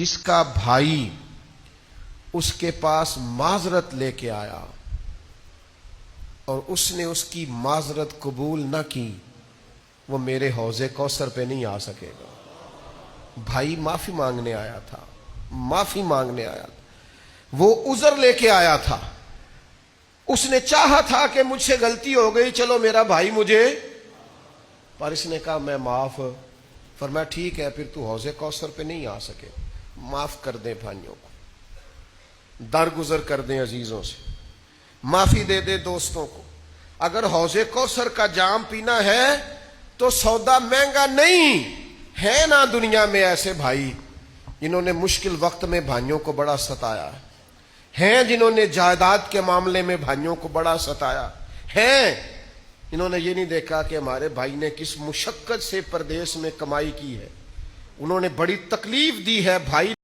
جس کا بھائی اس کے پاس معذرت لے کے آیا اور اس نے اس کی معذرت قبول نہ کی، وہ میرے حوض کوثر پہ نہیں آ سکے گا۔ بھائی معافی مانگنے آیا تھا، معافی مانگنے آیا تھا، وہ عذر لے کے آیا تھا، اس نے چاہا تھا کہ مجھ سے غلطی ہو گئی، چلو میرا بھائی مجھے، پر اس نے کہا میں معاف، فرمایا ٹھیک ہے پھر تو حوض کوثر پہ نہیں آ سکے، معاف کر دیں بھائیوں کو، درگزر کر دیں عزیزوں سے، معافی دے دیں دوستوں کو۔ اگر حوض کوثر کا جام پینا ہے تو سودا مہنگا نہیں ہے نا، دنیا میں ایسے بھائی جنہوں نے مشکل وقت میں بھائیوں کو بڑا ستایا ہیں، جنہوں نے جائیداد کے معاملے میں بھائیوں کو بڑا ستایا ہیں، انہوں نے یہ نہیں دیکھا کہ ہمارے بھائی نے کس مشقت سے پردیس میں کمائی کی ہے، انہوں نے بڑی تکلیف دی ہے، بھائی